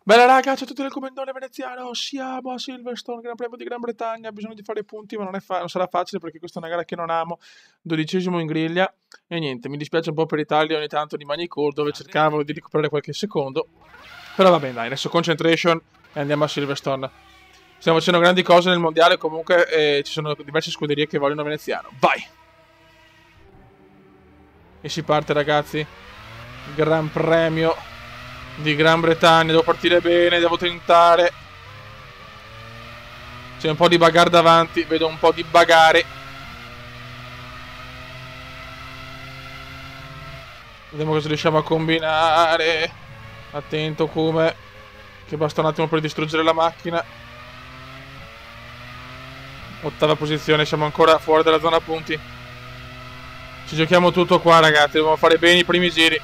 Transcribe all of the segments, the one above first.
Bella raga, ciao a tutti del comandone veneziano, siamo a Silverstone, Gran Premio di Gran Bretagna, bisogno di fare punti ma non sarà facile perché questa è una gara che non amo, 12° in griglia e niente, mi dispiace un po' per l'Italia ogni tanto di Magny-Cours dove cercavo di recuperare qualche secondo, però va bene dai, adesso concentration e andiamo a Silverstone. Stiamo facendo grandi cose nel mondiale, comunque ci sono diverse scuderie che vogliono veneziano, vai! E si parte ragazzi, Gran Premio di Gran Bretagna, devo partire bene, devo tentare. C'è un po' di bagarre davanti, vedo un po' di bagare. Vediamo cosa riusciamo a combinare. Attento come, che basta un attimo per distruggere la macchina. 8ª posizione, siamo ancora fuori dalla zona punti. Ci giochiamo tutto qua ragazzi, dobbiamo fare bene i primi giri.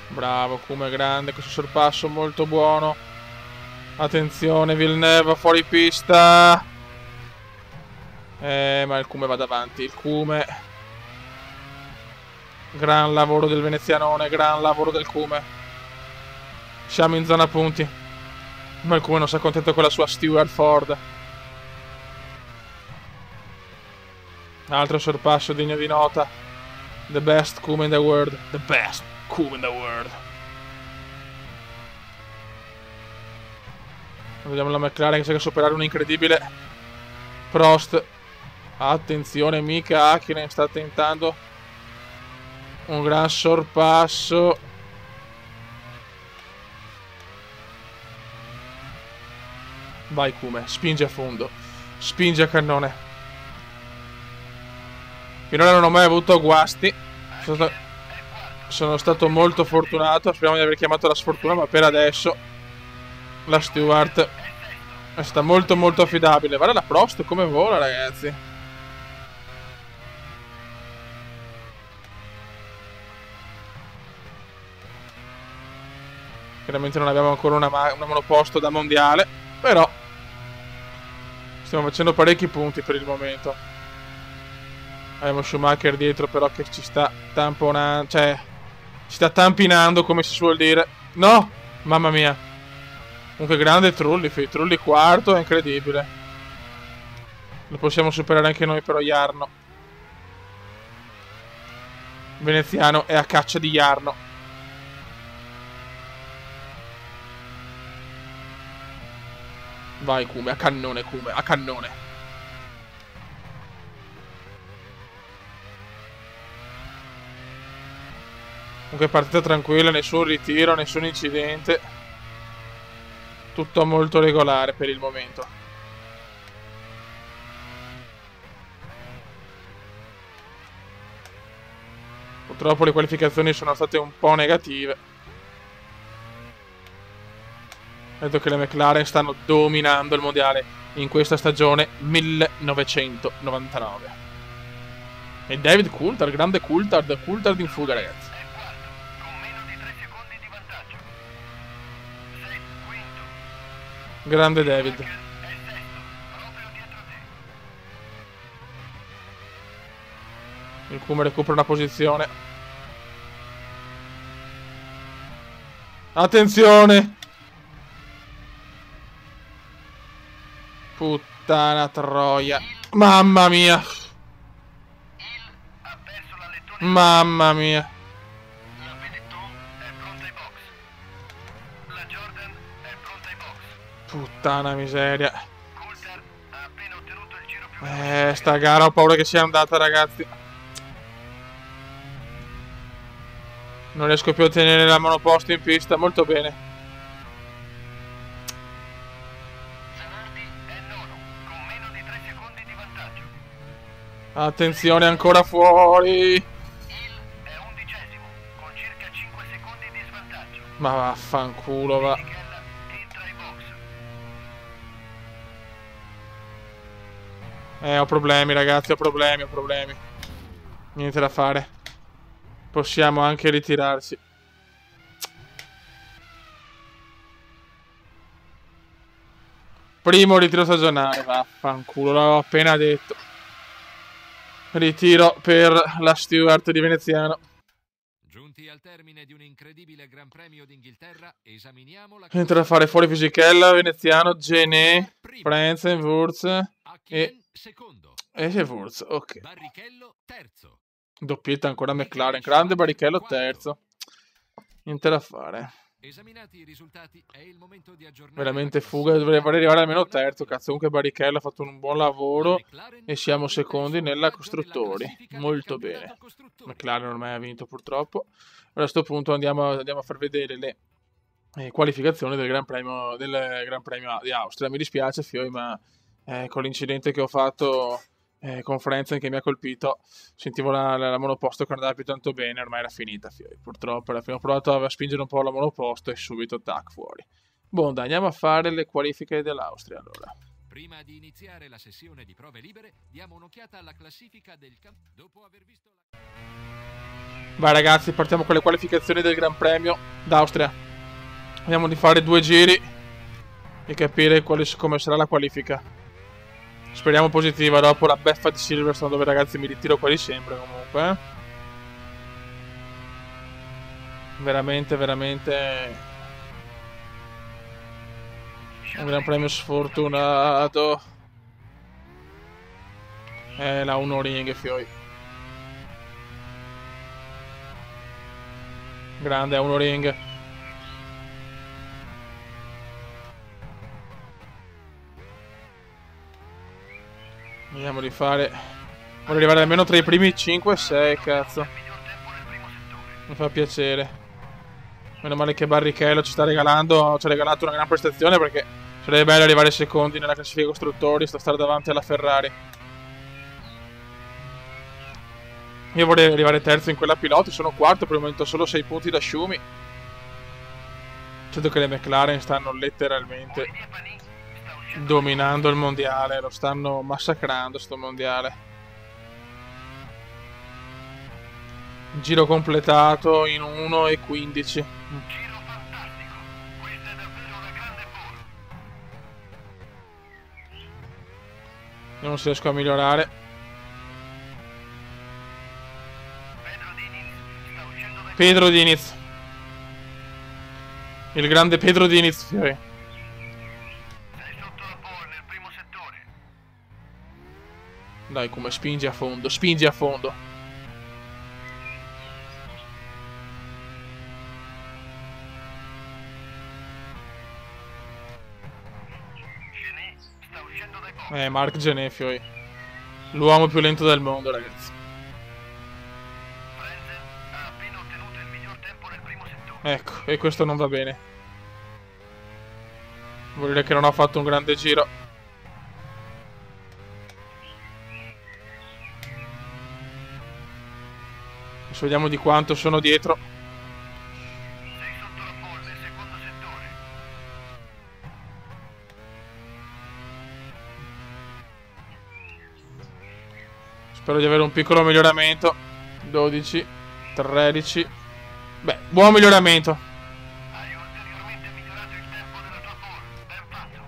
Bravo, Kuma è grande, questo sorpasso molto buono. Attenzione, Villeneuve fuori pista. Ma il Kuma va davanti, il Kuma. Gran lavoro del venezianone, gran lavoro del Kuma. Siamo in zona punti. Ma il Kuma non si accontenta con la sua Stewart Ford. Altro sorpasso degno di nota. The best Kuma in the world. The best Kuma in the world. Vediamo la McLaren che cerca di superare un incredibile Prost. Attenzione, Mika Hakkinen sta tentando un gran sorpasso. Vai Kuma, spinge a fondo, spinge a cannone. Finora non ho mai avuto guasti. Sono stato molto fortunato. Speriamo di aver chiamato la sfortuna, ma per adesso la Stewart è stata molto molto affidabile. Guarda la Prost come vola ragazzi. Chiaramente non abbiamo ancora una monoposto da mondiale, però stiamo facendo parecchi punti per il momento. Abbiamo Schumacher dietro però che ci sta tamponando, cioè ci sta tampinando come si suol dire. No, mamma mia. Comunque grande Trulli, Trulli quarto, è incredibile. Lo possiamo superare anche noi però Jarno. Veneziano è a caccia di Jarno. Vai Kuma, a cannone Kuma, a cannone. Comunque partita tranquilla, nessun ritiro, nessun incidente. Tutto molto regolare per il momento. Purtroppo le qualificazioni sono state un po' negative. Vedo che le McLaren stanno dominando il mondiale in questa stagione 1999. E David Coulthard, grande Coulthard in fuga ragazzi. Grande David. Il Kuma recupera una posizione. Attenzione. Puttana troia. Mamma mia. Mamma mia. Puttana miseria. Sta gara ho paura che sia andata ragazzi. Non riesco più a tenere la monoposto in pista. Molto bene. Attenzione ancora fuori. Ma vaffanculo va. Ho problemi ragazzi, ho problemi. Niente da fare. Possiamo anche ritirarsi. Primo ritiro stagionale, vaffanculo, l'avevo appena detto. Ritiro per la Stewart di Veneziano. Giunti al termine di un incredibile Gran Premio d'Inghilterra, esaminiamo la Entra a fare fuori Fisichella, Veneziano, Gené, Frentzen, Wurz Hakkinen secondo, e Wurz, ok. Barrichello terzo, Doppietta ancora McLaren, grande Barrichello terzo. Niente da fare. Esaminati i risultati, è il momento di aggiornare Veramente la fuga, dovrei classifica arrivare almeno terzo. Cazzo, comunque Barrichello ha fatto un buon lavoro McLaren e siamo aumenta il secondi suo nella vantaggio nella costruttori. classifica del Molto campionato bene. costruttori. McLaren ormai ha vinto purtroppo. A questo punto andiamo a far vedere le qualificazioni del Gran Premio di Austria. Mi dispiace, Fioi, ma con l'incidente che ho fatto con Frentzen che mi ha colpito, sentivo la monoposto che non andava più tanto bene, ormai era finita, Fioi. Purtroppo alla fine ho provato a spingere un po' la monoposto e subito tac fuori. Buon, dai, andiamo a fare le qualifiche dell'Austria allora. Prima di iniziare la sessione di prove libere, diamo un'occhiata alla classifica del campionato. Dopo aver visto la... Vai ragazzi, partiamo con le qualificazioni del Gran Premio d'Austria. Vediamo di fare 2 giri e capire come sarà la qualifica. Speriamo positiva dopo la beffa di Silverstone, dove ragazzi mi ritiro quasi sempre comunque. Veramente un Gran Premio sfortunato. La 1 ring, Fioi. Grande, 1 ring. Vediamo di fare. Voglio arrivare almeno tra i primi 5 e 6, cazzo. Mi fa piacere. Meno male che Barrichello ci ha regalato una gran prestazione, perché sarebbe bello arrivare secondi nella classifica costruttori, stare davanti alla Ferrari. Io vorrei arrivare terzo in quella piloti, sono quarto, per il momento solo 6 punti da Schumi. Certo che le McLaren stanno letteralmente dominando il mondiale, lo stanno massacrando sto mondiale. Giro completato in 1:15. Giro fantastico, questa è davvero una grande forma. Non si riesco a migliorare. Pedro Diniz. Il grande Pedro Diniz. Sei sotto la pole nel primo settore. Dai, come spingi a fondo, spingi a fondo. Gené sta uscendo dai box. Marc Gené, Fioi. L'uomo più lento del mondo, ragazzi. Frentzen ha appena ottenuto il miglior tempo nel primo settore. Ecco, e questo non va bene. Vuol dire che non ho fatto un grande giro. Adesso vediamo di quanto sono dietro. Sei sotto la pole nel secondo settore. Spero di avere un piccolo miglioramento. 12, 13. Beh, buon miglioramento. Hai ulteriormente migliorato il tempo della tua pole. Ben fatto.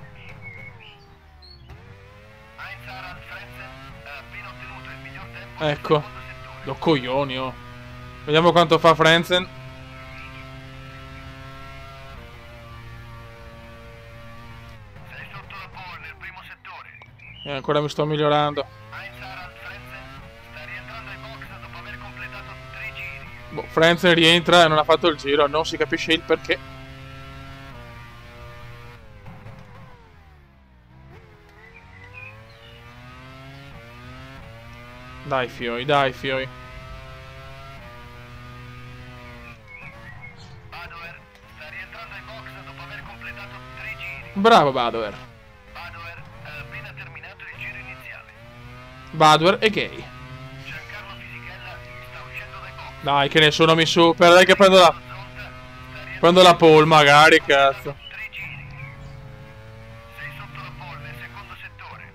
Heinz Harald Frentzen ha appena ottenuto il miglior tempo nel Ecco. secondo settore. Lo coglioni, oh. Vediamo quanto fa Frentzen. Sei sotto la pole nel primo settore. E ancora mi sto migliorando. Heinz Harald Frentzen sta rientrando ai box dopo aver completato 3 giri. Boh, Frentzen rientra e non ha fatto il giro. Non si capisce il perché. Dai, Fioi, dai, Fioi. Badoer sta rientrando ai box dopo aver completato 3 giri. Bravo Badoer. Badoer ha appena terminato il giro iniziale. Badoer e gay. Giancarlo Fisichella sta uscendo dai box. Dai, che nessuno mi supera. Dai che prendo la... Zonta sta rientrando Prendo la pole, magari, cazzo. 3 giri. Sei sotto la pole nel secondo settore.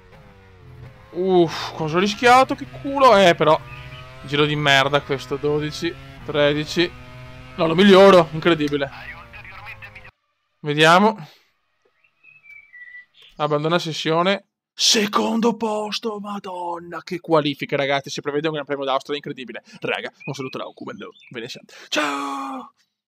Cosa ho rischiato, che culo. Però. Giro di merda questo. 12, 13. No, lo miglioro. Incredibile. Hai ulteriormente migliorato. Vediamo. Abbandona sessione. Secondo posto, madonna, che qualifiche, ragazzi. Si prevede un Gran Premio d'Austria incredibile. Raga, un saluto da Ocumelo. Ve ne siamo. Ciao!